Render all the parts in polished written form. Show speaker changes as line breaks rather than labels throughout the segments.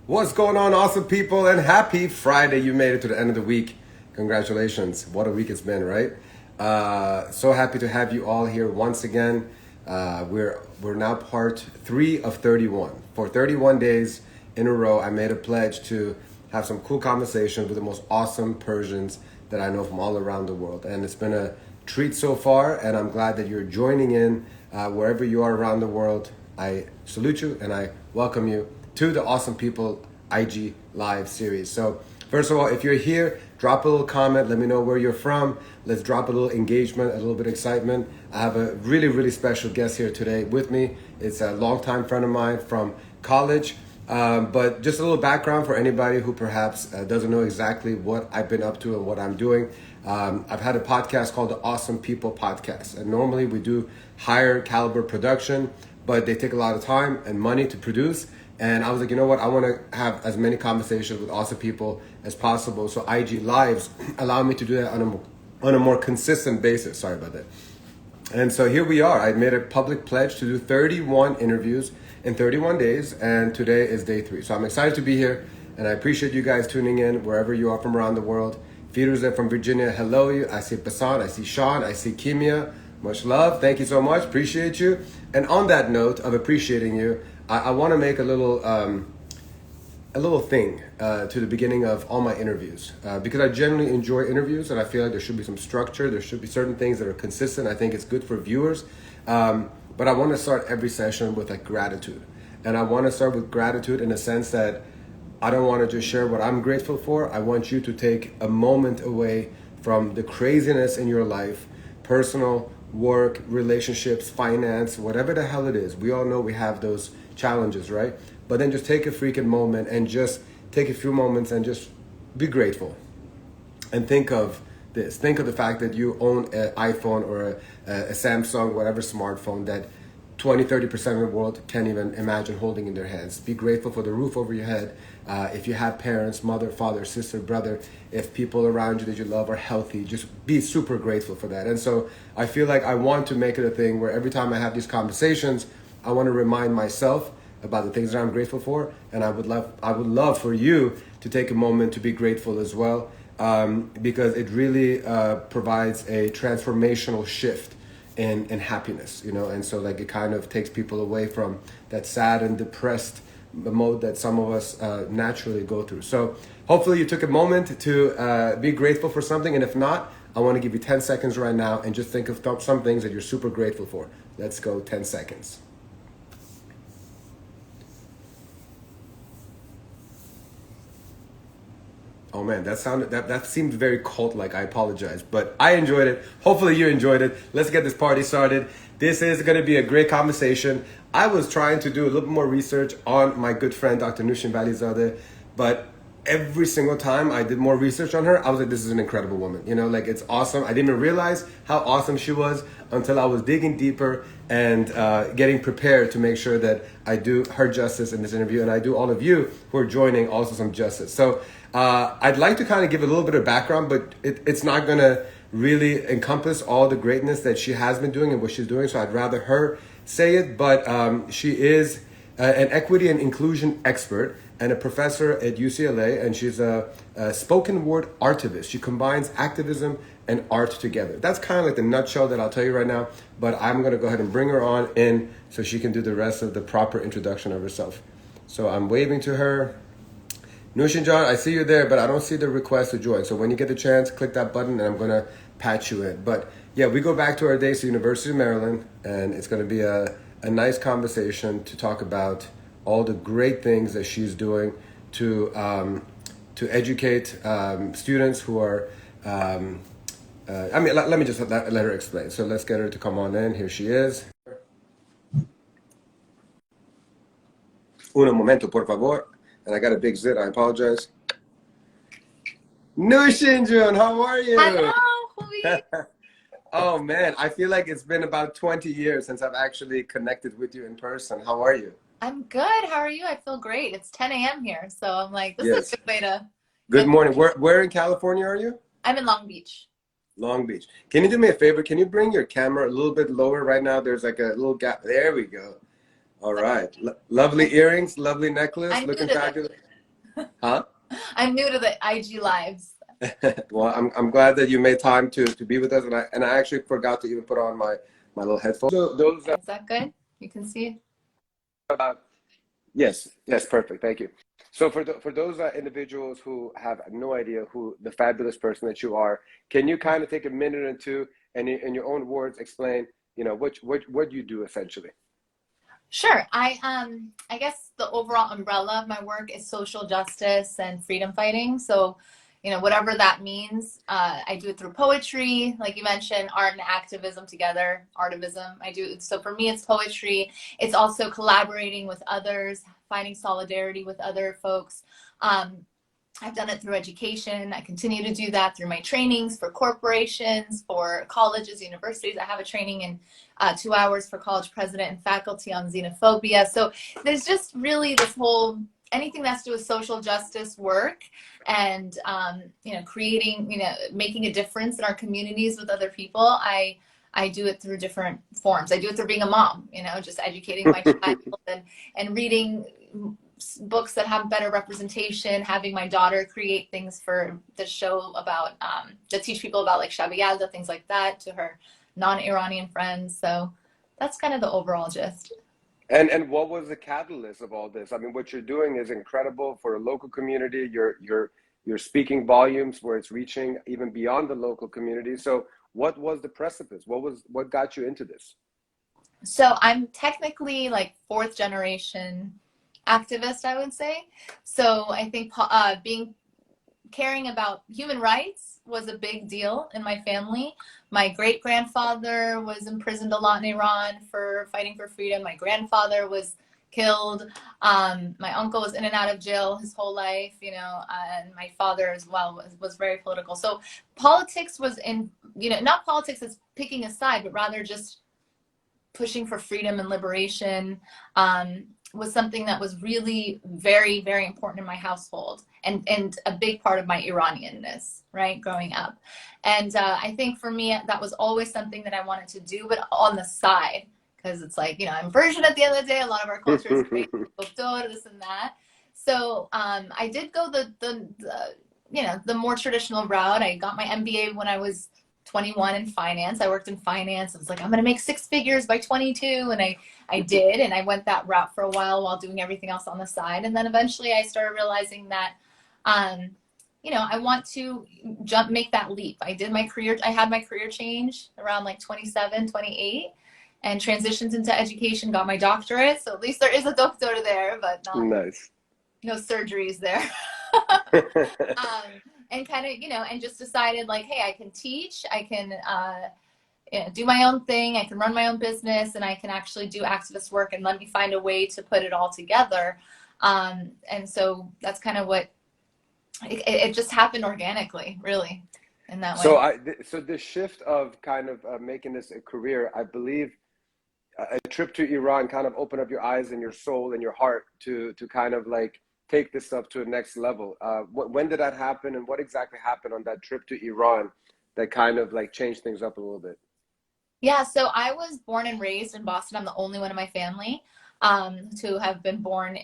What's going on, awesome people, and happy Friday. You made it to the end of the week. Congratulations. What a week it's been, right? So happy to have you all here once again. We're now part 3 of 31. For 31 days in a row, I made a pledge to have some cool conversations with the most awesome Persians that I know from all around the world. And it's been a treat so far, and I'm glad that you're joining in wherever you are around the world. I salute you and I welcome you to the Awesome People IG Live series. So first of all, if you're here, drop a little comment. Let me know where you're from. Let's drop a little engagement, a little bit of excitement. I have a really, really special guest here today with me. It's a longtime friend of mine from college. But just a little background for anybody who perhaps doesn't know exactly what I've been up to and what I'm doing. I've had a podcast called the Awesome People Podcast. And normally we do higher caliber production, but they take a lot of time and money to produce. And I was like, you know what? I want to have as many conversations with awesome people as possible. So IG Lives allow me to do that on a more consistent basis. Sorry about that. And so here we are. I made a public pledge to do 31 interviews in 31 days. And today is day 3. So I'm excited to be here. And I appreciate you guys tuning in wherever you are from around the world. Feeders from Virginia, hello you. I see Basan, I see Sean, I see Kimia. Much love. Thank you so much. Appreciate you. And on that note of appreciating you, I want to make a little thing to the beginning of all my interviews because I generally enjoy interviews and I feel like there should be some structure. There should be certain things that are consistent. I think it's good for viewers. But I want to start every session with like gratitude. And I want to start with gratitude in a sense that I don't want to just share what I'm grateful for. I want you to take a moment away from the craziness in your life, personal, work, relationships, finance, whatever the hell it is. We all know we have those challenges, right? But then just take a freaking moment and just take a few moments and just be grateful. And think of this. Think of the fact that you own an iPhone or a Samsung, whatever smartphone that 20-30% of the world can't even imagine holding in their hands. Be grateful for the roof over your head. If you have parents, mother, father, sister, brother, if people around you that you love are healthy, just be super grateful for that. And so I feel like I want to make it a thing where every time I have these conversations, I want to remind myself about the things that I'm grateful for. And I would love for you to take a moment to be grateful as well, because it really provides a transformational shift in happiness, you know. And so like it kind of takes people away from that sad and depressed mode that some of us naturally go through. So hopefully you took a moment to be grateful for something. And if not, I want to give you 10 seconds right now and just think of some things that you're super grateful for. Let's go 10 seconds. Oh man, that seemed very cult-like. I apologize, but I enjoyed it. Hopefully you enjoyed it. Let's get this party started. This is going to be a great conversation. I was trying to do a little bit more research on my good friend, Dr. Nooshin Valizadeh, but every single time I did more research on her, I was like, this is an incredible woman. You know, like it's awesome. I didn't even realize how awesome she was until I was digging deeper and getting prepared to make sure that I do her justice in this interview and I do all of you who are joining also some justice. So I'd like to kind of give a little bit of background, but it's not going to really encompass all the greatness that she has been doing and what she's doing. So I'd rather her say it, but she is an equity and inclusion expert and a professor at UCLA, and she's a spoken word artivist. She combines activism and art together. That's kind of like the nutshell that I'll tell you right now, but I'm going to go ahead and bring her on in so she can do the rest of the proper introduction of herself. So I'm waving to her. Nooshin John, I see you there, but I don't see the request to join. So when you get the chance, click that button and I'm going to patch you in. But yeah, we go back to our days to University of Maryland, and it's going to be a nice conversation to talk about all the great things that she's doing to educate students who are, let me just let her explain. So let's get her to come on in. Here she is. Un momento, por favor. And I got a big zit, I apologize. Nooshin Jun, how are you?
Hello, Hui.
Oh man, I feel like it's been about 20 years since I've actually connected with you in person. How are you?
I'm good. How are you? I feel great. It's 10 a.m. here, so I'm like, this is a good way to
Good morning. Where in California are you?
I'm in Long Beach.
Long Beach. Can you do me a favor? Can you bring your camera a little bit lower right now? There's like a little gap. There we go. All right. Lovely earrings, lovely necklace,
I'm
looking
new to
fabulous.
this.
Huh?
I'm new to the IG lives.
Well, I'm glad that you made time to be with us, and I actually forgot to even put on my little headphones. So those
Is that good? You can see?
yes, yes, perfect. Thank you. So for those individuals who have no idea who the fabulous person that you are, can you kind of take a minute or two and in your own words explain, what you do essentially?
Sure. I guess the overall umbrella of my work is social justice and freedom fighting. So, whatever that means, I do it through poetry, like you mentioned, art and activism together, artivism. I do. So for me, it's poetry. It's also collaborating with others, finding solidarity with other folks. I've done it through education. I continue to do that through my trainings for corporations, for colleges, universities. I have a training in 2 hours for college president and faculty on xenophobia. So there's just really this whole, anything that's to do with social justice work and, creating, making a difference in our communities with other people. I do it through different forms. I do it through being a mom, just educating my child and reading books that have better representation, having my daughter create things for the show about that teach people about like Shab Yalda, things like that, to her non-Iranian friends. So that's kind of the overall gist.
And what was the catalyst of all this? I mean, what you're doing is incredible for a local community. You're speaking volumes where it's reaching even beyond the local community. So what was the precipice? What got you into this?
So I'm technically like fourth generation activist, I would say. So I think caring about human rights was a big deal in my family. My great grandfather was imprisoned a lot in Iran for fighting for freedom. My grandfather was killed. My uncle was in and out of jail his whole life, and my father as well was very political. So politics was not politics as picking a side, but rather just pushing for freedom and liberation was something that was really very, very important in my household and a big part of my Iranianness, right, growing up. And I think for me, that was always something that I wanted to do, but on the side, because it's like, I'm Persian at the end of the day. A lot of our culture is great, doctor, this and that. So I did go the more traditional route. I got my MBA when I was 21 in finance. I worked in finance. I was like, I'm going to make 6 figures by 22. And I did. And I went that route for a while doing everything else on the side. And then eventually I started realizing that, I want to make that leap. I had my career change around like 27, 28 and transitioned into education, got my doctorate. So at least there is a doctor there, but
Nice.
No surgeries there. And kind of, and just decided like, hey, I can teach, I can do my own thing, I can run my own business, and I can actually do activist work, and let me find a way to put it all together. And so that's kind of what, it just happened organically, really, in that way.
So the shift of kind of making this a career, I believe a trip to Iran kind of opened up your eyes and your soul and your heart to kind of like take this up to a next level. When did that happen, and what exactly happened on that trip to Iran that kind of like changed things up a little bit?
Yeah, so I was born and raised in Boston. I'm the only one in my family to have been born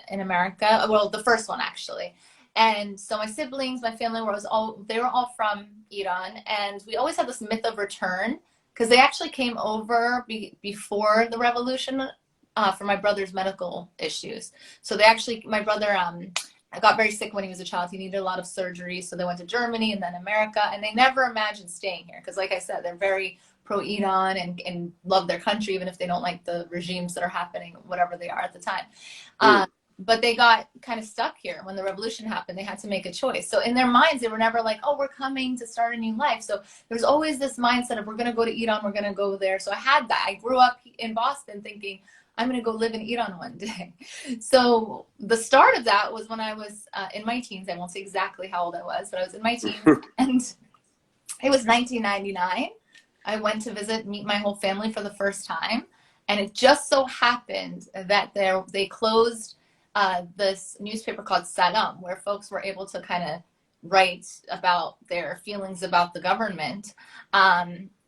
in America. Well, the first one actually. And so my siblings, my family they were all from Iran, and we always had this myth of return because they actually came over before the revolution for my brother's medical issues. So my brother got very sick when he was a child. He needed a lot of surgery. So they went to Germany and then America, and they never imagined staying here. Because like I said, they're very pro-Iran and love their country, even if they don't like the regimes that are happening, whatever they are at the time. But they got kind of stuck here when the revolution happened. They had to make a choice. So in their minds, they were never like, oh, we're coming to start a new life. So there's always this mindset of we're going to go to Iran, we're going to go there. So I had that. I grew up in Boston thinking, I'm going to go live in Iran one day. So the start of that was when I was in my teens. I won't say exactly how old I was, but I was in my teens. And it was 1999. I went to meet my whole family for the first time. And it just so happened that they closed this newspaper called Salam, where folks were able to kind of write about their feelings about the government.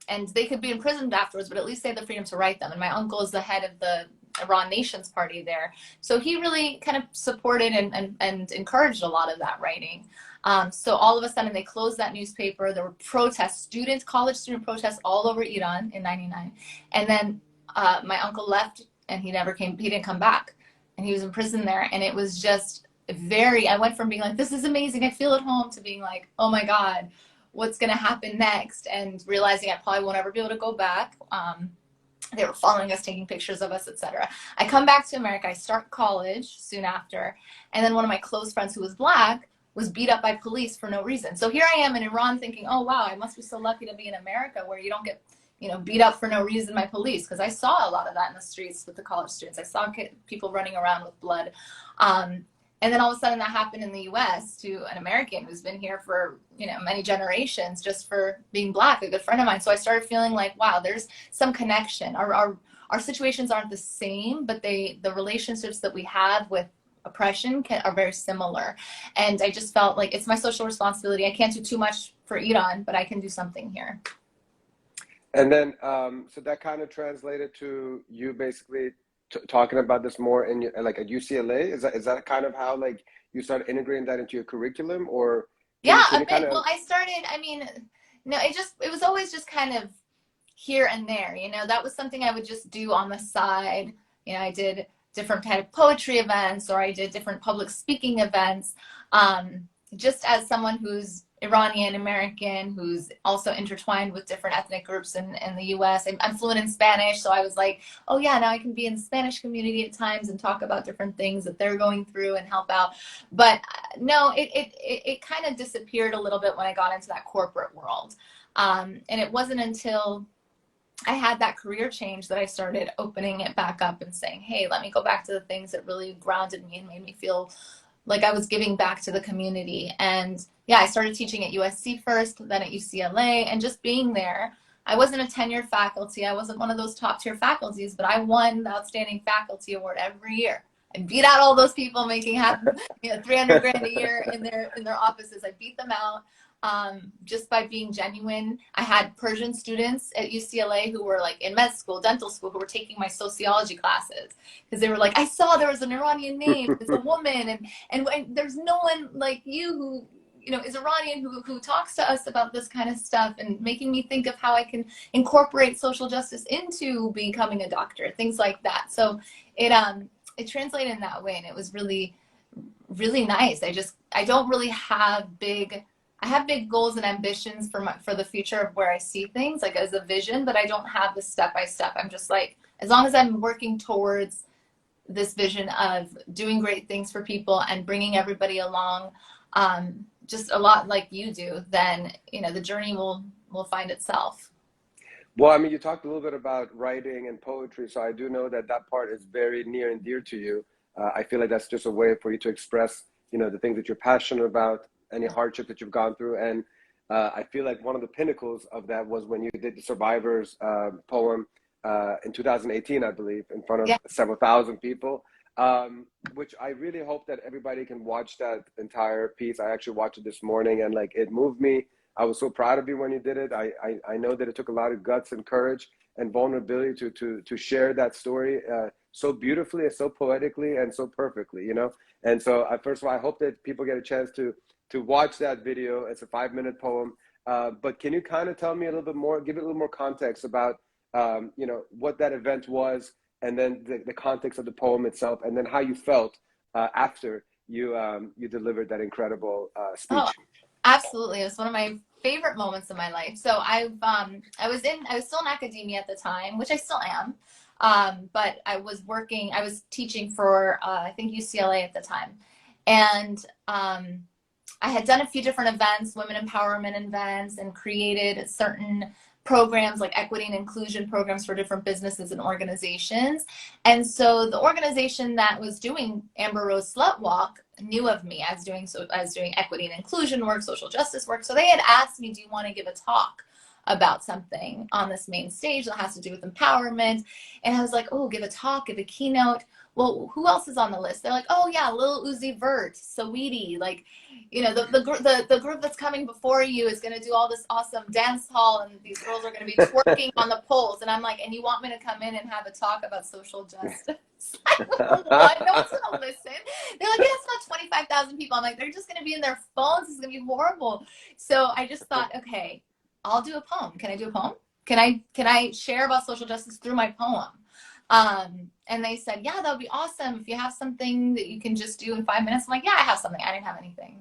And they could be imprisoned afterwards, but at least they had the freedom to write them. And my uncle is the head of the Iran Nations Party there. So he really kind of supported and encouraged a lot of that writing. So all of a sudden they closed that newspaper. There were protests, college student protests all over Iran in '99. And then my uncle left and he didn't come back. And he was in prison there. And it was just I went from being like, this is amazing, I feel at home, to being like, oh my God, what's going to happen next? And realizing I probably won't ever be able to go back. They were following us, taking pictures of us, etc. I come back to America. I start college soon after. And then one of my close friends who was Black was beat up by police for no reason. So here I am in Iran thinking, oh, wow, I must be so lucky to be in America where you don't get, beat up for no reason by police. Because I saw a lot of that in the streets with the college students. I saw people running around with blood. And then all of a sudden that happened in the US to an American who's been here for, many generations just for being Black, a good friend of mine. So I started feeling like, wow, there's some connection. Our situations aren't the same, but the relationships that we have with oppression are very similar. And I just felt like it's my social responsibility. I can't do too much for Iran, but I can do something here.
And then, so that kind of translated to you basically talking about this more in like at UCLA. Is that kind of how like you started integrating that into your curriculum, or?
Yeah, a bit. Well, I started. I mean, no, it was always just kind of here and there. That was something I would just do on the side. I did different kind of poetry events, or I did different public speaking events. Just as someone who's Iranian American, who's also intertwined with different ethnic groups in the US. I'm fluent in Spanish, so I was like, oh yeah, now I can be in the Spanish community at times and talk about different things that they're going through and help out. But no, it kind of disappeared a little bit when I got into that corporate world. And it wasn't until I had that career change that I started opening it back up and saying, hey, let me go back to the things that really grounded me and made me feel like I was giving back to the community. And yeah, I started teaching at USC first, then at UCLA, and just being there. I wasn't a tenured faculty. I wasn't one of those top tier faculties, but I won the Outstanding Faculty Award every year. I beat out all those people making $300,000 a year in their offices. I beat them out just by being genuine. I had Persian students at UCLA who were like in med school, dental school, who were taking my sociology classes because they were like, I saw there was an Iranian name, it's a woman, and there's no one like you who is Iranian who talks to us about this kind of stuff, and making me think of how I can incorporate social justice into becoming a doctor, things like that. So it translated in that way, and it was really, really nice. I don't really have I have big goals and ambitions for the future of where I see things, like as a vision, but I don't have the step by step. I'm just like, as long as I'm working towards this vision of doing great things for people and bringing everybody along, just a lot like you do, then the journey will find itself.
Well, I mean, you talked a little bit about writing and poetry, so I do know that part is very near and dear to you. I feel like that's just a way for you to express, the things that you're passionate about, any hardship that you've gone through. And I feel like one of the pinnacles of that was when you did the Survivors poem in 2018, I believe, in front of several thousand people, which I really hope that everybody can watch that entire piece. I actually watched it this morning, and like, it moved me. I was so proud of you when you did it. I know that it took a lot of guts and courage and vulnerability to share that story so beautifully and so poetically and so perfectly, And so first of all, I hope that people get a chance to watch that video. It's a 5-minute poem. But can you kind of tell me a little bit more, give it a little more context about, what that event was, and then the context of the poem itself, and then how you felt after you delivered that incredible speech?
Oh, absolutely. It was one of my favorite moments of my life. So I was still in academia at the time, which I still am. But I was teaching for, I think UCLA at the time. And, I had done a few different events, women empowerment events, and created certain programs like equity and inclusion programs for different businesses and organizations. And so the organization that was doing Amber Rose Slut Walk knew of me as doing equity and inclusion work, social justice work. So they had asked me, do you want to give a talk about something on this main stage that has to do with empowerment? And I was like, oh, give a talk, give a keynote. well, who else is on the list? They're like, oh yeah, Lil Uzi Vert, Saweetie, like, you know, the group that's coming before you is going to do all this awesome dance hall, and these girls are going to be twerking on the poles. And I'm like, and you want me to come in and have a talk about social justice? What? No one's going to listen. They're like, yeah, it's not 25,000 people. I'm like, they're just going to be in their phones. It's going to be horrible. So I just thought, okay, I'll do a poem. Can I do a poem? Can I share about social justice through my poem? And they said, yeah, that would be awesome if you have something that you can just do in 5 minutes. I'm like, yeah, I have something. I didn't have anything.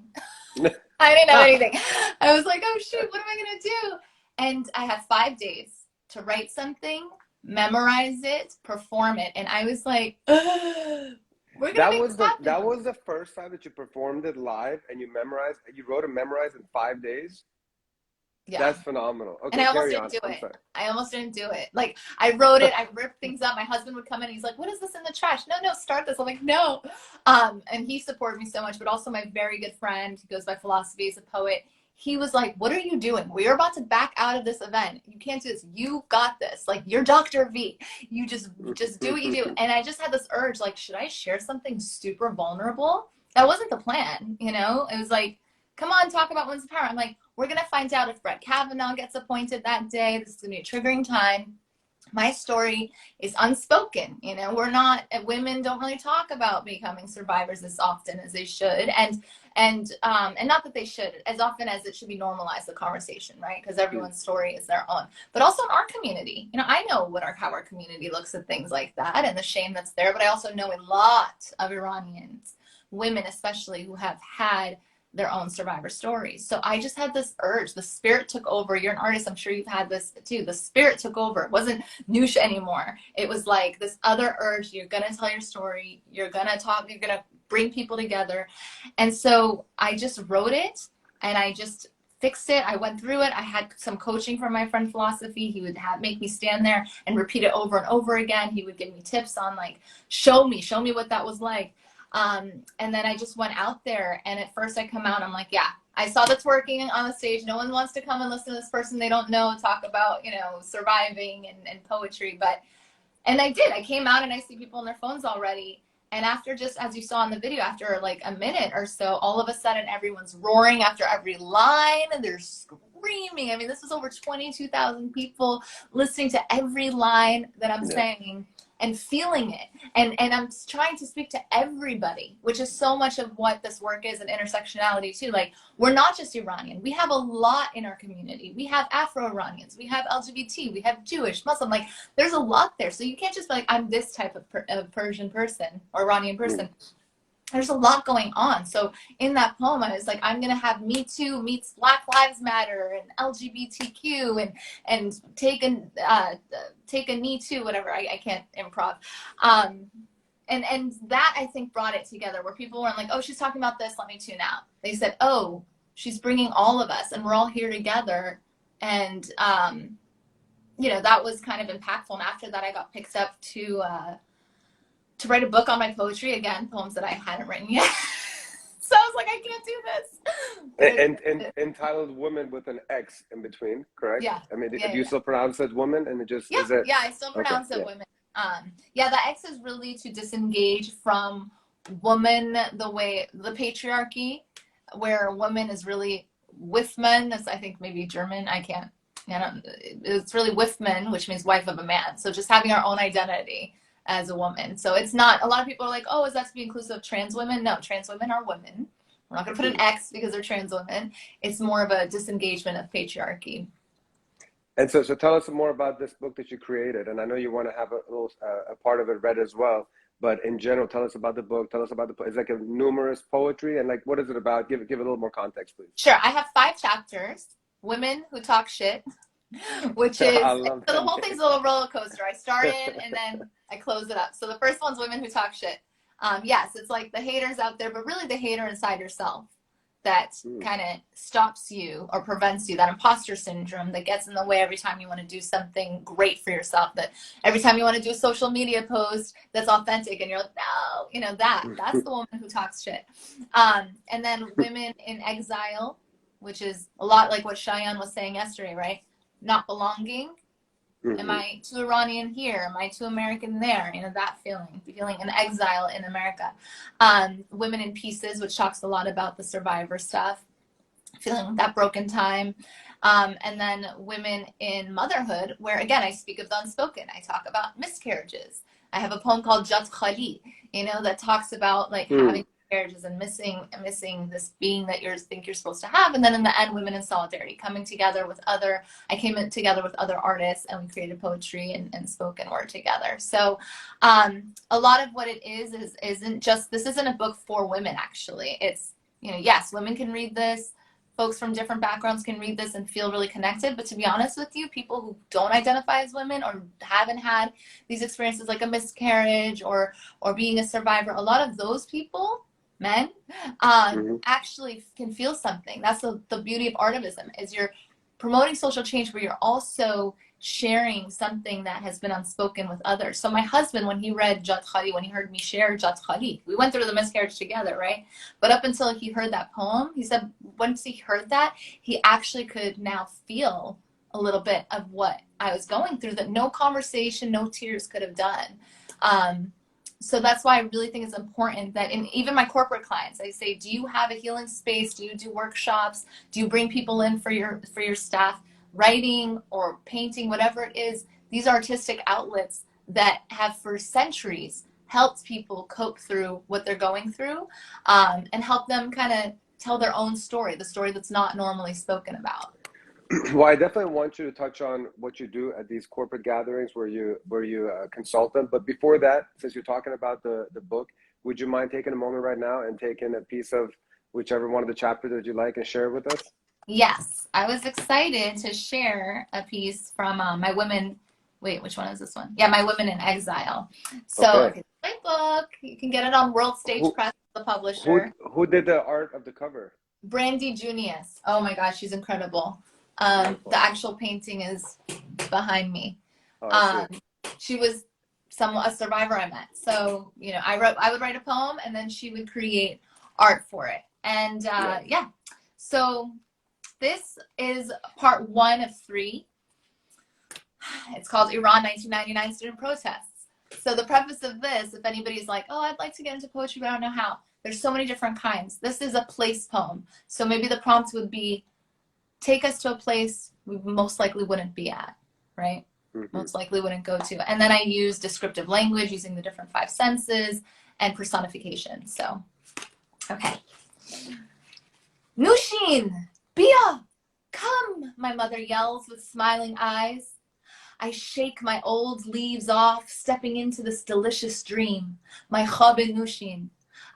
I didn't have anything. I was like, oh shoot, what am I gonna do? And I had 5 days to write something, memorize it, perform it, and I was like, we're gonna make this happen.
That was the first time that you performed it live, and you wrote and memorized in 5 days. Yeah. That's phenomenal. Okay,
and I almost didn't do it. I almost didn't do it. Like, I wrote it, I ripped things up. My husband would come in and he's like, what is this in the trash? No, start this. I'm like, no. And he supported me so much, but also my very good friend who goes by Philosophy, is a poet. He was like, what are you doing? We are about to back out of this event. You can't do this. You got this. Like, you're Dr. V. You just do what you do. And I just had this urge, like, should I share something super vulnerable? That wasn't the plan, you know? It was like, come on, talk about women's power. I'm like, we're going to find out if Kavanaugh gets appointed that day. This is going to be a triggering time. My story is unspoken. You know, women don't really talk about becoming survivors as often as they should. And not that they should, as often as it should be normalized, the conversation, right? Because everyone's story is their own. But also in our community, you know, I know how our community looks at things like that and the shame that's there. But I also know a lot of Iranians, women especially, who have had their own survivor stories. So I just had this urge. The spirit took over. You're an artist. I'm sure you've had this too. The spirit took over. It wasn't Noosh anymore. It was like this other urge. You're going to tell your story. You're going to talk. You're going to bring people together. And so I just wrote it and I just fixed it. I went through it. I had some coaching from my friend Philosophy. He would make me stand there and repeat it over and over again. He would give me tips on, like, show me what that was like. And then I just went out there, and at first I come out, I'm like, yeah, I saw the twerking on the stage. No one wants to come and listen to this person they don't know talk about, you know, surviving and poetry. And I did. I came out and I see people on their phones already. And after, just as you saw in the video, after like a minute or so, all of a sudden everyone's roaring after every line and they're screaming. I mean, this was over 22,000 people listening to every line that I'm saying and feeling it. And I'm trying to speak to everybody, which is so much of what this work is, and intersectionality too. Like, we're not just Iranian. We have a lot in our community. We have Afro-Iranians. We have LGBT. We have Jewish, Muslim. Like, there's a lot there. So you can't just be like, I'm this type of Persian person or Iranian person. There's a lot going on. So in that poem, I was like, I'm going to have Me Too meets Black Lives Matter and LGBTQ and take a knee too, whatever. I can't improv. And that, I think, brought it together, where people weren't like, oh, she's talking about this, let me tune out. They said, oh, she's bringing all of us and we're all here together. And, you know, that was kind of impactful. And after that, I got picked up to write a book on my poetry, again, poems that I hadn't written yet. So I was like, I can't do
this. And entitled Woman with an X in between, correct?
Yeah.
I mean, do you still pronounce it woman, and it just is it?
Yeah, I still pronounce it women. Yeah, the X is really to disengage from woman, the patriarchy, where woman is really with men. That's, I think, maybe German. It's really with men, which means wife of a man. So just having our own identity as a woman. So it's not, a lot of people are like, oh, is that to be inclusive of trans women? No, trans women are women. We're not going to put an X because they're trans women. It's more of a disengagement of patriarchy.
And so tell us more about this book that you created. And I know you want to have a part of it read as well. But in general, tell us about the book. Tell us about it's like a numerous poetry. And like, what is it about? Give a little more context, please.
Sure. I have 5 chapters. Women who talk shit. Which is, so the whole thing's a little roller coaster. I start it and then I close it up. So the first one's women who talk shit. Yes, it's like the haters out there, but really the hater inside yourself that kind of stops you or prevents you, that imposter syndrome that gets in the way every time you want to do something great for yourself, that every time you want to do a social media post that's authentic and you're like, no, you know, that's the woman who talks shit. And then women in exile, which is a lot like what Cheyenne was saying yesterday, right? Not belonging, Am I too Iranian here? Am I too American there? You know, that feeling an exile in America. Women in Pieces, which talks a lot about the survivor stuff, feeling that broken time. And then Women in Motherhood, where again, I speak of the unspoken. I talk about miscarriages. I have a poem called Jat Khali, you know, that talks about like having miscarriages and missing this being that you think you're supposed to have. And then in the end, Women in Solidarity, coming together with I came in together with other artists and we created poetry and spoken word together. So a lot of what it isn't just, this isn't a book for women, actually. It's, you know, yes, women can read this. Folks from different backgrounds can read this and feel really connected. But to be honest with you, people who don't identify as women or haven't had these experiences like a miscarriage or being a survivor, a lot of those people, men, actually can feel something. That's the beauty of Artivism, is you're promoting social change, but you're also sharing something that has been unspoken with others. So my husband, when he read Jat Khali, when he heard me share Jat Khali, we went through the miscarriage together, right? But up until he heard that poem, he said once he heard that, he actually could now feel a little bit of what I was going through that no conversation, no tears could have done. So that's why I really think it's important that in even my corporate clients, I say, do you have a healing space? Do you do workshops? Do you bring people in for your staff? Writing or painting, whatever it is, these artistic outlets that have for centuries helped people cope through what they're going through, and help them kind of tell their own story, the story that's not normally spoken about.
Well, I definitely want you to touch on what you do at these corporate gatherings where you consult them. But before that, since you're talking about the book, would you mind taking a moment right now and taking a piece of whichever one of the chapters that you like and share it with us?
Yes, I was excited to share a piece from my women. Wait, which one is this one? Yeah, my Women in Exile. So
Okay.
it's my book. You can get it on World Stage Press, the publisher.
Who did the art of the cover?
Brandy Junius. Oh my gosh, she's incredible. The actual painting is behind me. She was a survivor I met. So, you know, I would write a poem and then she would create art for it. And yeah. So this is part 1 of 3. It's called Iran 1999 Student Protests. So the preface of this, if anybody's like, oh, I'd like to get into poetry, but I don't know how. There's so many different kinds. This is a place poem. So maybe the prompt would be, take us to a place we most likely wouldn't be at, right? Most likely wouldn't go to. And then I use descriptive language using the different 5 senses and personification. So, okay. Nooshin, Bia, come, my mother yells with smiling eyes. I shake my old leaves off, stepping into this delicious dream, my Khabe Nooshin.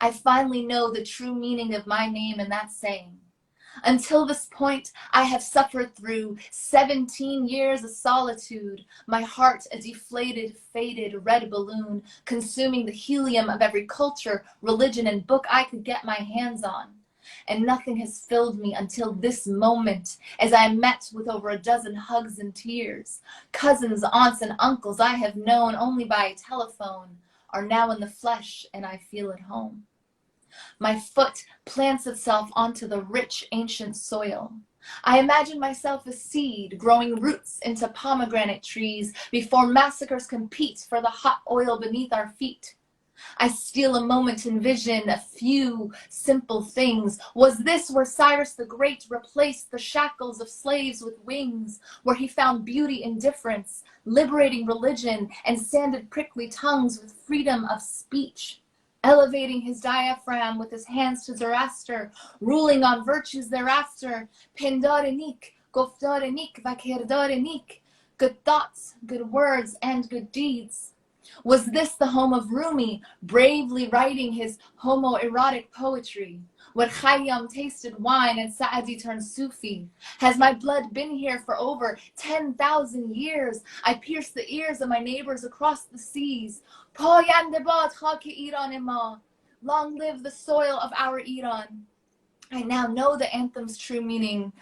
I finally know the true meaning of my name in that saying. Until this point, I have suffered through 17 years of solitude, my heart a deflated, faded red balloon, consuming the helium of every culture, religion, and book I could get my hands on. And nothing has filled me until this moment, as I met with over a dozen hugs and tears. Cousins, aunts, and uncles I have known only by telephone are now in the flesh, and I feel at home. My foot plants itself onto the rich, ancient soil. I imagine myself a seed growing roots into pomegranate trees before massacres compete for the hot oil beneath our feet. I steal a moment and vision a few simple things. Was this where Cyrus the Great replaced the shackles of slaves with wings, where he found beauty in difference, liberating religion, and sanded prickly tongues with freedom of speech? Elevating his diaphragm with his hands to Zoroaster, ruling on virtues thereafter. Pindarenik, gofdarenik, vakirdarenik. Good thoughts, good words, and good deeds. Was this the home of Rumi, bravely writing his homoerotic poetry? When Khayyam tasted wine and Sa'adi turned Sufi? Has my blood been here for over 10,000 years? I pierced the ears of my neighbors across the seas. Payande bad khak-e Iran ma. Long live the soil of our Iran. I now know the anthem's true meaning.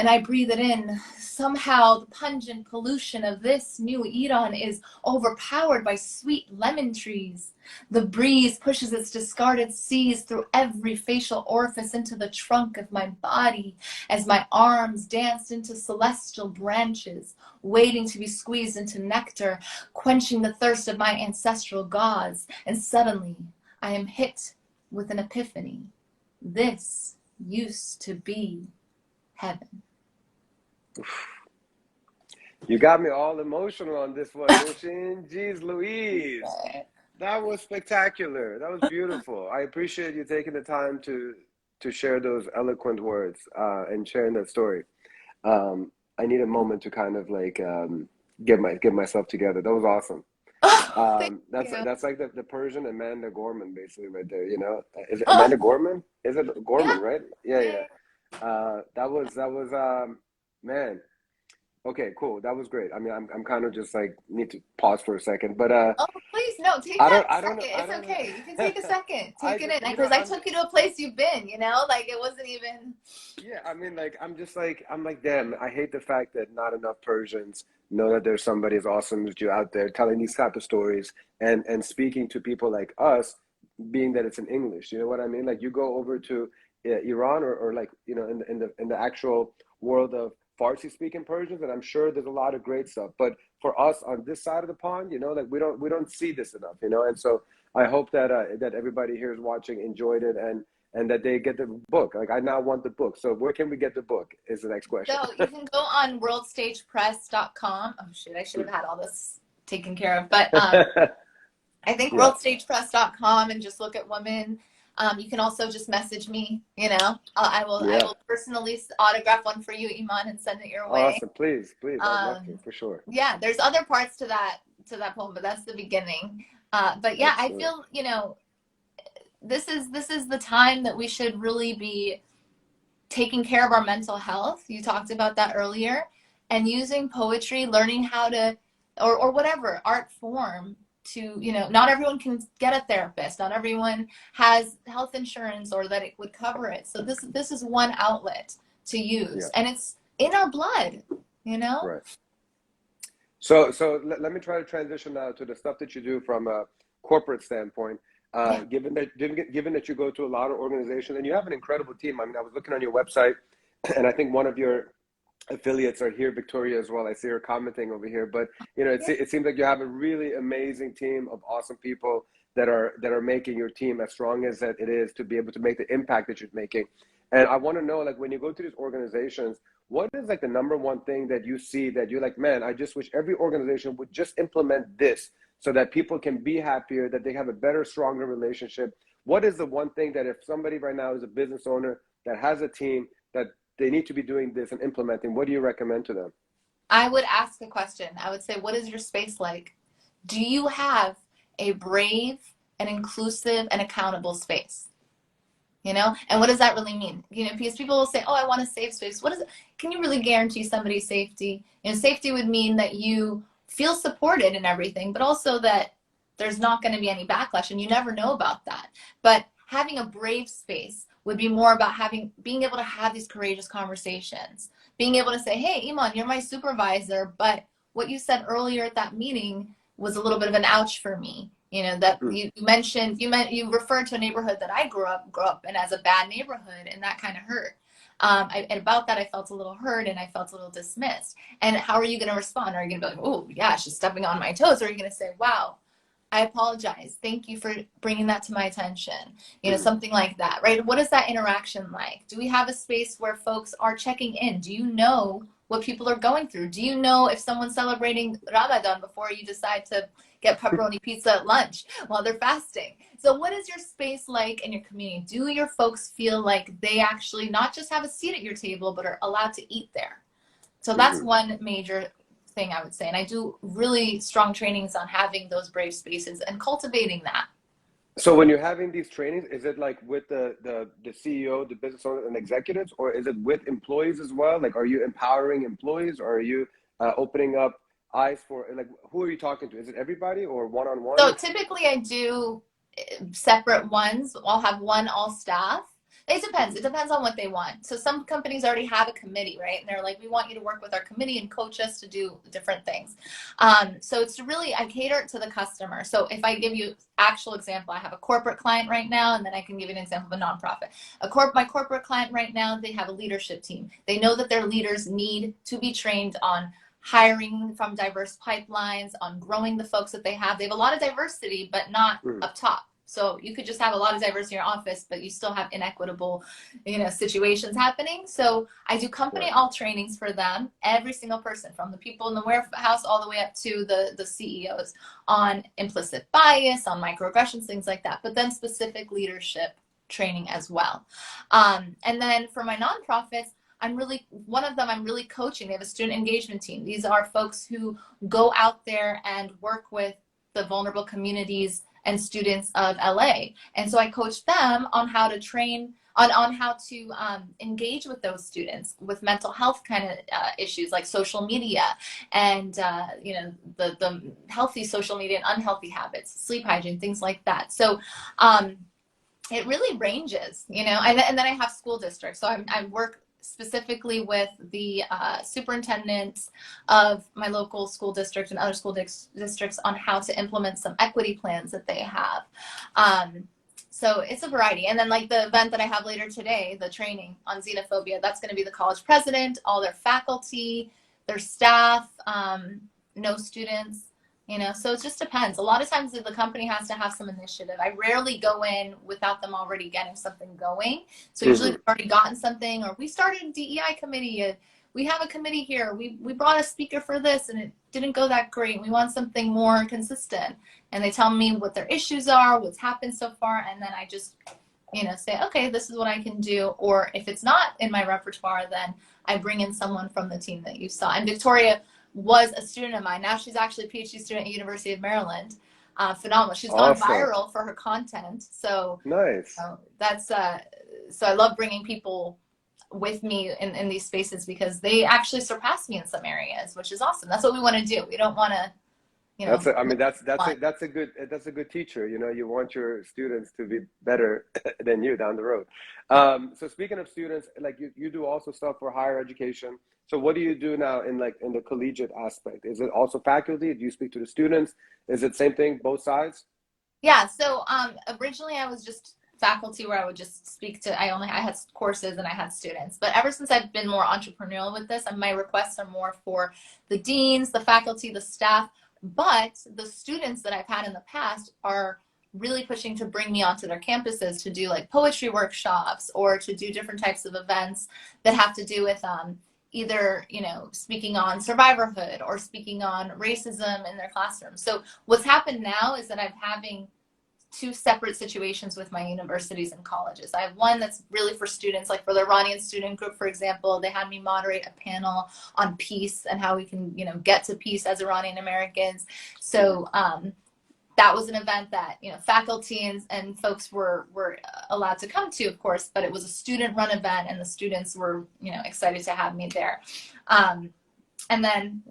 and I breathe it in, somehow the pungent pollution of this new Iran is overpowered by sweet lemon trees. The breeze pushes its discarded seas through every facial orifice into the trunk of my body as my arms dance into celestial branches, waiting to be squeezed into nectar, quenching the thirst of my ancestral gods. And suddenly I am hit with an epiphany. This used to be heaven.
You got me all emotional on this one, Nooshin. Jeez Louise. That was spectacular. That was beautiful. I appreciate you taking the time to share those eloquent words and sharing that story. I need a moment to kind of like get myself together. That was awesome. That's like the Persian Amanda Gorman basically right there. You know, is it Amanda Gorman? Is it Gorman? Yeah. Right? Yeah. That was man. Okay, cool. That was great. I mean, I'm kind of just like need to pause for a second, but
oh, please no, take that second. It's okay. You can take a second. Take it in because I took you to a place you've been. You know, like it wasn't even.
Yeah, I mean, like I'm like, damn. I hate the fact that not enough Persians know that there's somebody as awesome as you out there telling these type of stories and speaking to people like us, being that it's in English. You know what I mean? Like you go over to Iran or like you know in the actual world of Farsi speaking Persians, and I'm sure there's a lot of great stuff. But for us on this side of the pond, you know, like we don't see this enough, you know. And so I hope that that everybody here is watching enjoyed it and that they get the book. Like I now want the book. So where can we get the book? Is the next question.
So you can go on worldstagepress.com. Oh shit, I should have had all this taken care of. But I think worldstagepress.com and just look at women. You can also just message me, you know. I will personally autograph one for you, Iman, and send it your way.
Awesome, please. I'd love to, for sure.
Yeah, there's other parts to that poem, but that's the beginning. But yeah, I feel, you know, this is the time that we should really be taking care of our mental health. You talked about that earlier, and using poetry, learning how to, or whatever art form to, you know, not everyone can get a therapist, not everyone has health insurance or that it would cover it. So this is one outlet to use, and it's in our blood, you know.
Right. So let me try to transition now to the stuff that you do from a corporate standpoint. Given that you go to a lot of organizations and you have an incredible team. I mean, I was looking on your website, and I think one of your affiliates are here, Victoria, as well. I see her commenting over here. But you know, it seems like you have a really amazing team of awesome people that are making your team as strong as that it is to be able to make the impact that you're making. And I want to know, like, when you go to these organizations, what is like the number one thing that you see that you're like, man, I just wish every organization would just implement this so that people can be happier, that they have a better, stronger relationship? What is the one thing that if somebody right now is a business owner that has a team that they need to be doing this and implementing, what do you recommend to them?
I would ask a question. I would say, what is your space like? Do you have a brave and inclusive and accountable space? You know, and what does that really mean? You know, because people will say, oh, I want a safe space. What is it? Can you really guarantee somebody's safety? You know, safety would mean that you feel supported in everything, but also that there's not going to be any backlash, and you never know about that. But having a brave space would be more about being able to have these courageous conversations, being able to say, hey, Iman, you're my supervisor, but what you said earlier at that meeting was a little bit of an ouch for me. You know, that you you referred to a neighborhood that I grew up in as a bad neighborhood, and that kind of hurt. And about that, I felt a little hurt and I felt a little dismissed. And how are you going to respond? Are you going to be like, oh, yeah, she's stepping on my toes? Or are you going to say, wow, I apologize. Thank you for bringing that to my attention. You know, something like that, right? What is that interaction like? Do we have a space where folks are checking in? Do you know what people are going through? Do you know if someone's celebrating Ramadan before you decide to get pepperoni pizza at lunch while they're fasting? So what is your space like in your community? Do your folks feel like they actually not just have a seat at your table, but are allowed to eat there? So that's one major thing I would say. And I do really strong trainings on having those brave spaces and cultivating that.
So when you're having these trainings, is it like with the CEO, the business owner and executives, or is it with employees as well? Like, are you empowering employees, or are you opening up eyes for, like, who are you talking to? Is it everybody or one-on-one?
So typically I do separate ones. I'll have one all staff. It depends. It depends on what they want. So some companies already have a committee, right? And they're like, we want you to work with our committee and coach us to do different things. So it's really, I cater it to the customer. So if I give you actual example, I have a corporate client right now, and then I can give you an example of a nonprofit. My corporate client right now, they have a leadership team. They know that their leaders need to be trained on hiring from diverse pipelines, on growing the folks that they have. They have a lot of diversity, but not up top. So you could just have a lot of diversity in your office, but you still have inequitable, situations happening. So I do company all trainings for them, every single person, from the people in the warehouse all the way up to the CEOs, on implicit bias, on microaggressions, things like that, but then specific leadership training as well. And then for my nonprofits, I'm really coaching. They have a student engagement team. These are folks who go out there and work with the vulnerable communities and students of LA. And so I coach them on how to train, on how to engage with those students with mental health kind of issues, like social media and, the healthy social media and unhealthy habits, sleep hygiene, things like that. So it really ranges, and then I have school districts. So I work specifically with the superintendents of my local school district and other school districts on how to implement some equity plans that they have. So it's a variety. And then like the event that I have later today, the training on xenophobia, that's going to be the college president, all their faculty, their staff, no students. So it just depends. A lot of times the company has to have some initiative. I rarely go in without them already getting something going. So usually they've already gotten something, or we started a DEI committee. We have a committee here. We brought a speaker for this and it didn't go that great. We want something more consistent. And they tell me what their issues are, what's happened so far. And then I just, say, okay, this is what I can do. Or if it's not in my repertoire, then I bring in someone from the team that you saw. And Victoria was a student of mine. Now she's actually a PhD student at University of Maryland. Phenomenal. She's gone viral for her content. So
nice.
So I love bringing people with me in these spaces because they actually surpass me in some areas, which is awesome. That's what we want to do. We don't want to,
that's a good teacher. You want your students to be better than you down the road. So speaking of students, like you do also stuff for higher education. So what do you do now in the collegiate aspect? Is it also faculty? Do you speak to the students? Is it same thing, both sides?
Yeah. So originally I was just faculty, where I would just speak to, I had courses and I had students. But ever since I've been more entrepreneurial with this, and my requests are more for the deans, the faculty, the staff. But the students that I've had in the past are really pushing to bring me onto their campuses to do like poetry workshops or to do different types of events that have to do with either, speaking on survivorhood or speaking on racism in their classrooms. So what's happened now is that I'm having two separate situations with my universities and colleges. I have one that's really for students, like for the Iranian student group, for example. They had me moderate a panel on peace and how we can, get to peace as Iranian Americans. So that was an event that, faculty and folks were allowed to come to, of course, but it was a student-run event, and the students were, excited to have me there. And then,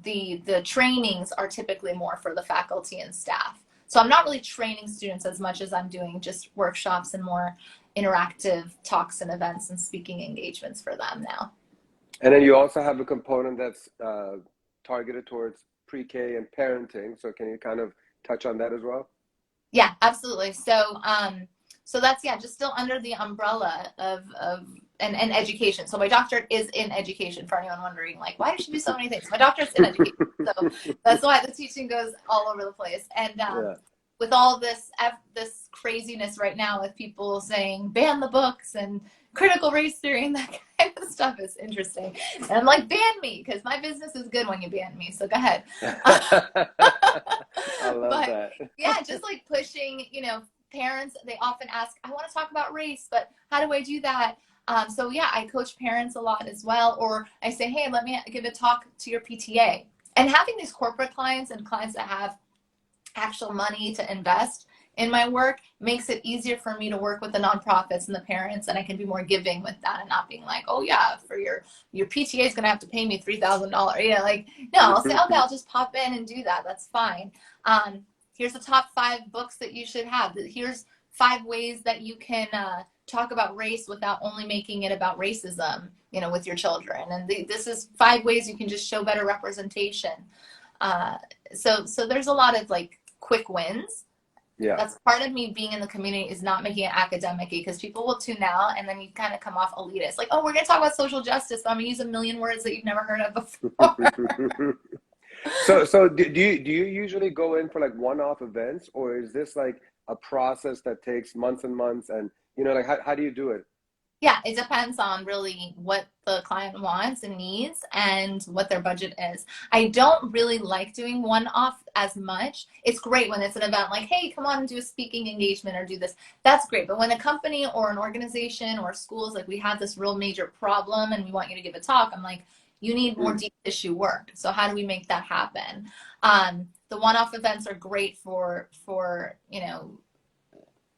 the trainings are typically more for the faculty and staff. So I'm not really training students as much as I'm doing just workshops and more interactive talks and events and speaking engagements for them now.
And then you also have a component that's targeted towards pre-K and parenting. So can you kind of touch on that as well?
Yeah, absolutely. So so that's, just still under the umbrella of and education. So my doctorate is in education, for anyone wondering, like, why does she do so many things? My doctorate's in education. So that's why the teaching goes all over the place. And with all this craziness right now with people saying ban the books and critical race theory and that kind of stuff is interesting. And I'm like, ban me, because my business is good when you ban me. So go ahead.
I love that.
Yeah, just like pushing, parents, they often ask, I want to talk about race, but how do I do that? So yeah, I coach parents a lot as well. Or I say, hey, let me give a talk to your PTA. And having these corporate clients and clients that have actual money to invest in my work makes it easier for me to work with the nonprofits and the parents, and I can be more giving with that and not being like, oh yeah, for your PTA is going to have to pay me $3,000. No, I'll say, okay, I'll just pop in and do that. That's fine. Here's the top 5 books that you should have. Here's 5 ways that you can talk about race without only making it about racism, you know, with your children. And this is 5 ways you can just show better representation. So there's a lot of like quick wins.
Yeah.
That's part of me being in the community, is not making it academic, because people will tune out and then you kind of come off elitist. Like, oh, we're going to talk about social justice, but I'm going to use a million words that you've never heard of before.
So do you usually go in for like one-off events, or is this like a process that takes months and months, and you know, like how do you do it?
Yeah, it depends on really what the client wants and needs and what their budget is. I don't really like doing one-off as much. It's great when it's an event like, hey, come on and do a speaking engagement or do this. That's great. But when a company or an organization or schools, like, we have this real major problem and we want you to give a talk, I'm like, you need more deep issue work. So how do we make that happen? The one-off events are great for you know,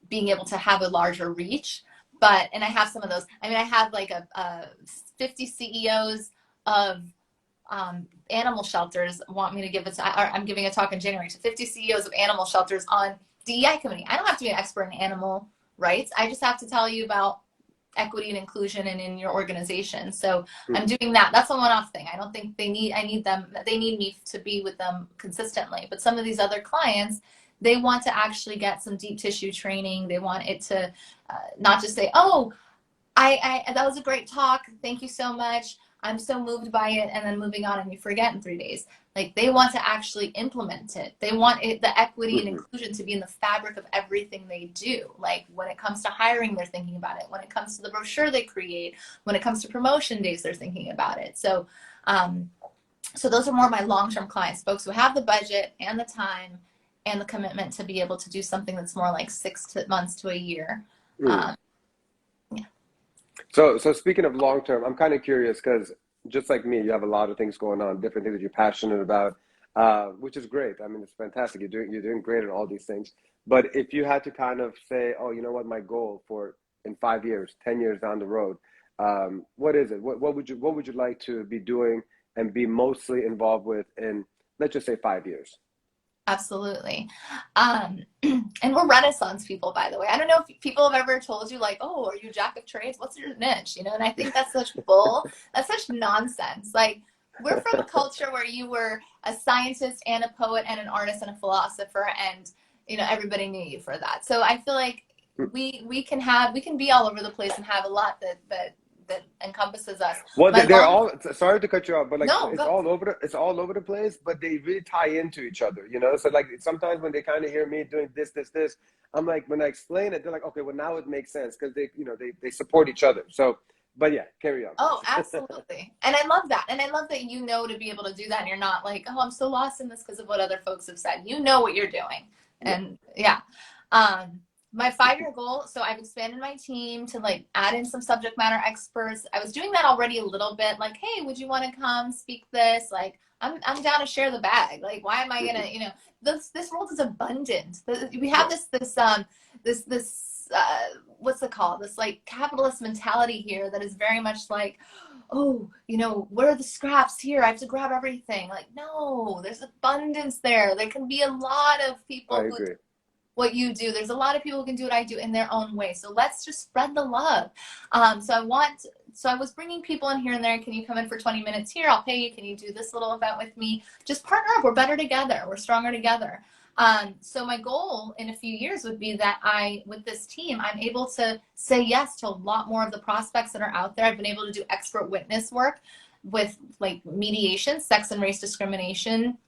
being able to have a larger reach. But, and I have some of those. I mean, I have like a 50 CEOs of animal shelters want me to give it. I'm giving a talk in January to 50 CEOs of animal shelters on DEI committee. I don't have to be an expert in animal rights. I just have to tell you about equity and inclusion and in your organization. So I'm doing that. That's a one-off thing. I don't think they need me to be with them consistently. But some of these other clients, they want to actually get some deep tissue training. They want it to not just say, oh, I that was a great talk. Thank you so much. I'm so moved by it. And then moving on and you forget in 3 days. Like, they want to actually implement it. They want the equity and inclusion to be in the fabric of everything they do. Like, when it comes to hiring, they're thinking about it. When it comes to the brochure they create, when it comes to promotion days, they're thinking about it. So, so those are more my long-term clients, folks who have the budget and the time and the commitment to be able to do something that's more like 6 months to a year. Yeah.
So speaking of long term, I'm kind of curious, because just like me, you have a lot of things going on, different things that you're passionate about, which is great. I mean, it's fantastic. You're doing great at all these things. But if you had to kind of say, oh, you know what, my goal for in 5 years, 10 years down the road, what is it? What would you like to be doing and be mostly involved with in, let's just say, 5 years?
Absolutely. And we're Renaissance people, by the way. I don't know if people have ever told you, like, oh, are you a jack of trades? What's your niche? You know, and I think that's such bull. That's such nonsense. Like, we're from a culture where you were a scientist and a poet and an artist and a philosopher, and, you know, everybody knew you for that. So I feel like we can be all over the place and have a lot that encompasses us.
Well, they're all, sorry to cut you off, but like,
no,
it's all over the place, but they really tie into each other, you know? So like, sometimes when they kind of hear me doing this, I'm like, when I explain it, they're like, okay, well, now it makes sense, because they, you know, they support each other. So, but yeah, carry on.
Oh, absolutely. And I love that. And I love that, you know, to be able to do that, and you're not like, oh, I'm so lost in this because of what other folks have said. You know what you're doing. And yeah. My 5-year goal, so I've expanded my team to like add in some subject matter experts. I was doing that already a little bit, like, hey, would you want to come speak this? Like, I'm down to share the bag. Like, why am I gonna, you know, this world is abundant. We have this what's it called? This like capitalist mentality here that is very much like, oh, you know, what are the scraps here? I have to grab everything. Like, no, there's abundance there. There can be a lot of people who do what you do. There's a lot of people who can do what I do in their own way. So let's just spread the love. So I was bringing people in here and there. Can you come in for 20 minutes here? I'll pay you. Can you do this little event with me? Just partner up. We're better together. We're stronger together. So my goal in a few years would be that with this team, I'm able to say yes to a lot more of the prospects that are out there. I've been able to do expert witness work with like mediation, sex and race discrimination,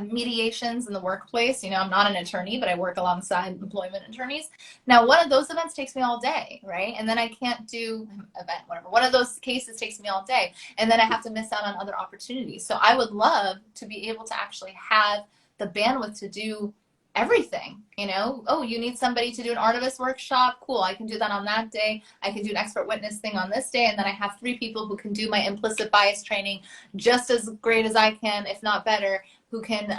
mediations in the workplace. You know, I'm not an attorney, but I work alongside employment attorneys. Now, one of those events takes me all day, right? And then I can't do event, whatever. One of those cases takes me all day. And then I have to miss out on other opportunities. So I would love to be able to actually have the bandwidth to do everything, you know? Oh, you need somebody to do an Artivist workshop? Cool, I can do that on that day. I can do an expert witness thing on this day, and then I have 3 people who can do my implicit bias training just as great as I can, if not better, who can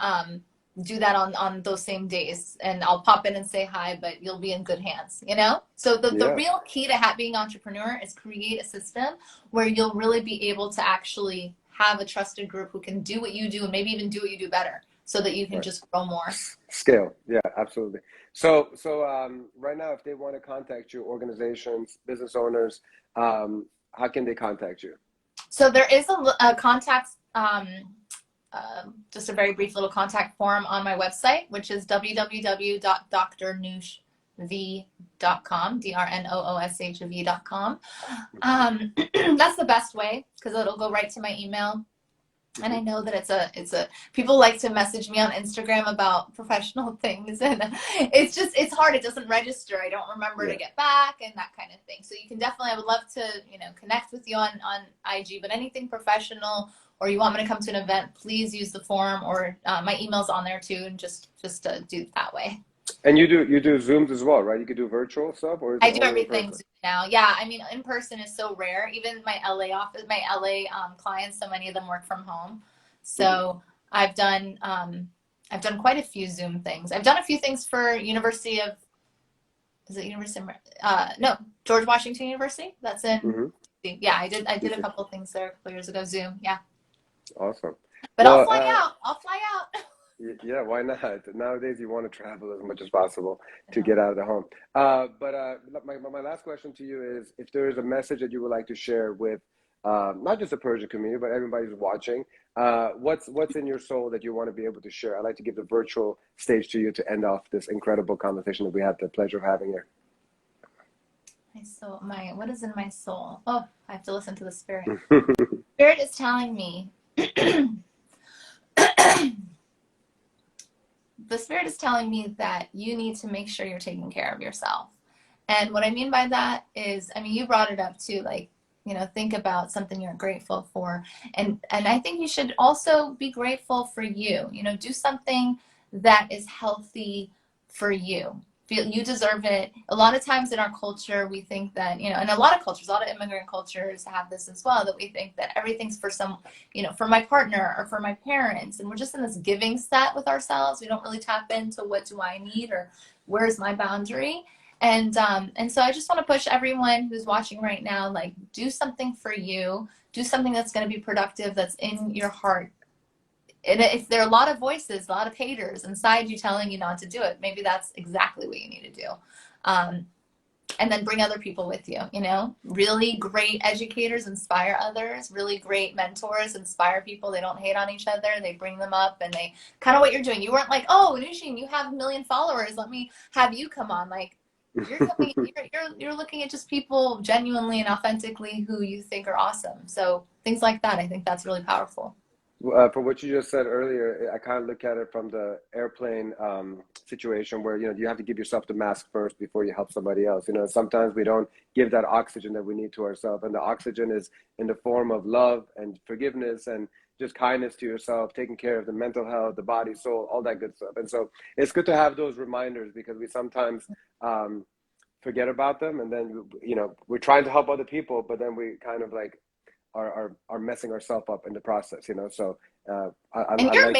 do that on those same days. And I'll pop in and say hi, but you'll be in good hands, you know? So the real key to being an entrepreneur is create a system where you'll really be able to actually have a trusted group who can do what you do and maybe even do what you do better. so that you can
Right.
just grow more.
Scale. Yeah, absolutely. So right now, if they want to contact you, organizations, business owners, how can they contact you?
So there is a contact, just a very brief little contact form on my website, which is www.drnooshv.com, drnooshv.com. That's the best way because it'll go right to my email. And I know that it's a people like to message me on Instagram about professional things, and it's hard. It doesn't register. I don't remember to get back and that kind of thing. So you can definitely, I would love to, connect with you on IG, but anything professional, or you want me to come to an event, please use the form, or my email's on there too, and just do it that way.
And you do Zooms as well, right? You could do virtual stuff, or is
I
it
do
only in
everything
person?
Zoom now. Yeah, I mean, in person is so rare. Even my LA office, my LA clients, so many of them work from home. So I've done quite a few Zoom things. I've done a few things for University of, is it University of, no, George Washington University. That's in, yeah, I did a couple of things there a couple years ago, Zoom. Yeah.
Awesome.
But
Well,
I'll fly out.
yeah, why not? Nowadays, you want to travel as much as possible to get out of the home. But my last question to you is, if there is a message that you would like to share with not just the Persian community, but everybody who's watching, what's in your soul that you want to be able to share? I'd like to give the virtual stage to you to end off this incredible conversation that we had the pleasure of having here.
My soul, what is in my soul? Oh, I have to listen to the spirit. Spirit is telling me. The spirit is telling me that you need to make sure you're taking care of yourself. And what I mean by that is, I mean, you brought it up too, like, think about something you're grateful for. And I think you should also be grateful for you, do something that is healthy for you. You deserve it. A lot of times in our culture, we think that, and a lot of cultures, a lot of immigrant cultures have this as well, that we think that everything's for for my partner or for my parents. And we're just in this giving set with ourselves. We don't really tap into what do I need or where's my boundary. And so I just want to push everyone who's watching right now, like, do something for you, do something that's going to be productive, that's in your heart. And if there are a lot of voices, a lot of haters inside you telling you not to do it, maybe that's exactly what you need to do. And then bring other people with you, really great educators inspire others, really great mentors inspire people. They don't hate on each other. They bring them up, and they kind of what you're doing. You weren't like, oh, Nooshin, you have 1 million followers, let me have you come on. Like, you're looking at just people genuinely and authentically who you think are awesome. So things like that, I think that's really powerful.
For what you just said earlier, I kind of look at it from the airplane situation where, you have to give yourself the mask first before you help somebody else. Sometimes we don't give that oxygen that we need to ourselves. And the oxygen is in the form of love and forgiveness and just kindness to yourself, taking care of the mental health, the body, soul, all that good stuff. And so it's good to have those reminders because we sometimes forget about them. And then, we're trying to help other people, but then we kind of like, are messing ourselves up in the process, So I like your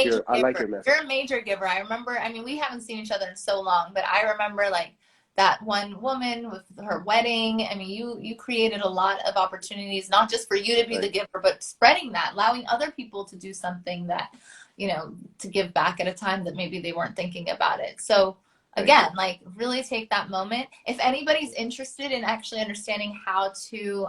message.
You're a major giver. I remember. I mean, we haven't seen each other in so long, but I remember like that one woman with her wedding. I mean, you created a lot of opportunities, not just for you to be the giver, but spreading that, allowing other people to do something that, to give back at a time that maybe they weren't thinking about it. So again, like, really take that moment. If anybody's interested in actually understanding how to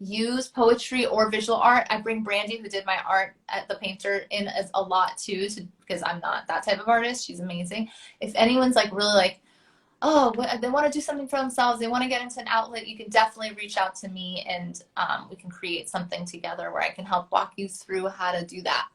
use poetry or visual art, I bring Brandy, who did my art at the painter, in as a lot too, because I'm not that type of artist. She's amazing. If anyone's like really like, oh, they want to do something for themselves, they want to get into an outlet, you can definitely reach out to me, and we can create something together where I can help walk you through how to do that.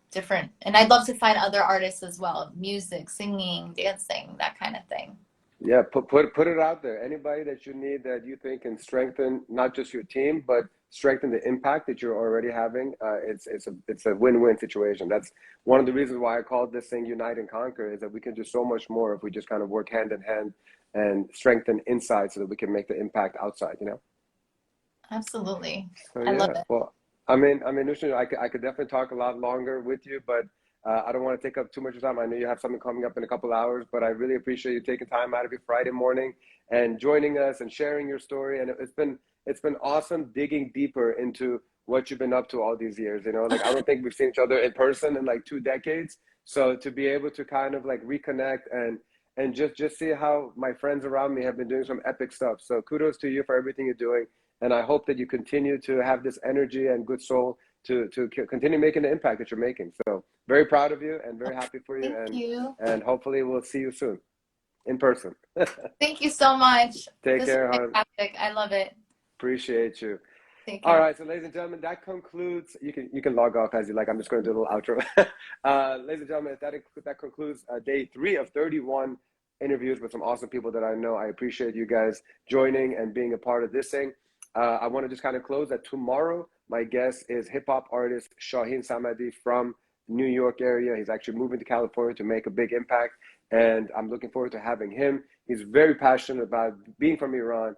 Different. And I'd love to find other artists as well, music, singing, dancing, that kind of thing.
Yeah, put it out there. Anybody that you need that you think can strengthen not just your team, but strengthen the impact that you're already having. It's a win-win situation. That's one of the reasons why I called this thing Unite and Conquer, is that we can do so much more if we just kind of work hand in hand and strengthen inside so that we can make the impact outside,
Absolutely.
So,
I love it.
Well, Nooshin, I could definitely talk a lot longer with you, but I don't want to take up too much time. I know you have something coming up in a couple hours, but I really appreciate you taking time out of your Friday morning and joining us and sharing your story. And it's been awesome digging deeper into what you've been up to all these years. You know, like I don't think we've seen each other in person in like 2 decades. So to be able to kind of like reconnect and just see how my friends around me have been doing some epic stuff. So kudos to you for everything you're doing. And I hope that you continue to have this energy and good soul to continue making the impact that you're making. So very proud of you and very happy for you.
Thank you.
And hopefully we'll see you soon in person.
Thank you so much.
Take
This is
care, hon.
fantastic. I love it.
Appreciate you.
Take
All
care.
right, so ladies and gentlemen, that concludes. You can log off as you like. I'm just going to do a little outro. Ladies and gentlemen, that concludes day 3 of 31 interviews with some awesome people that I know. I appreciate you guys joining and being a part of this thing. I want to just kind of close that tomorrow. My guest is hip hop artist Shaheen Samadi from New York area. He's actually moving to California to make a big impact, and I'm looking forward to having him. He's very passionate about being from Iran.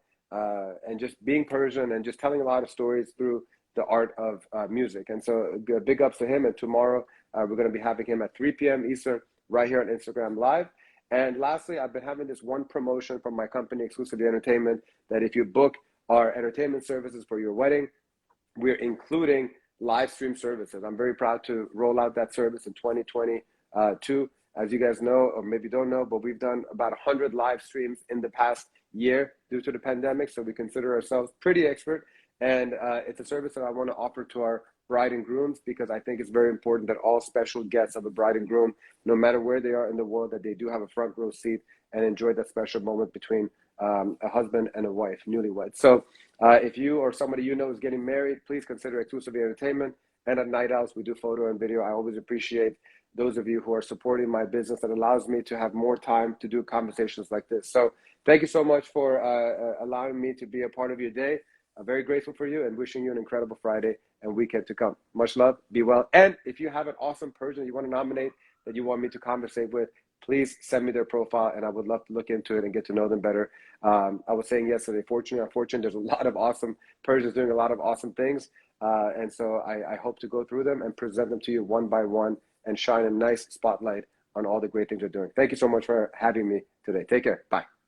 And just being Persian and just telling a lot of stories through the art of music. And so big ups to him. And tomorrow we're going to be having him at 3 p.m. Eastern right here on Instagram Live. And lastly, I've been having this one promotion from my company, Exclusively Entertainment, that if you book our entertainment services for your wedding, we're including live stream services. I'm very proud to roll out that service in 2022. As you guys know, or maybe don't know, but we've done about 100 live streams in the past year due to the pandemic. So we consider ourselves pretty expert. And it's a service that I want to offer to our bride and grooms, because I think it's very important that all special guests of a bride and groom, no matter where they are in the world, that they do have a front row seat and enjoy that special moment between a husband and a wife, newlywed. So if you or somebody you know is getting married, please consider Exclusively Entertainment. And at Night Owls, we do photo and video. I always appreciate those of you who are supporting my business. That allows me to have more time to do conversations like this. So thank you so much for allowing me to be a part of your day. I'm very grateful for you and wishing you an incredible Friday and weekend to come. Much love, be well. And if you have an awesome Persian you want to nominate that you want me to conversate with, please send me their profile and I would love to look into it and get to know them better. I was saying yesterday, fortunately or unfortunately, there's a lot of awesome Persians doing a lot of awesome things. And so I hope to go through them and present them to you one by one and shine a nice spotlight on all the great things they're doing. Thank you so much for having me today. Take care. Bye.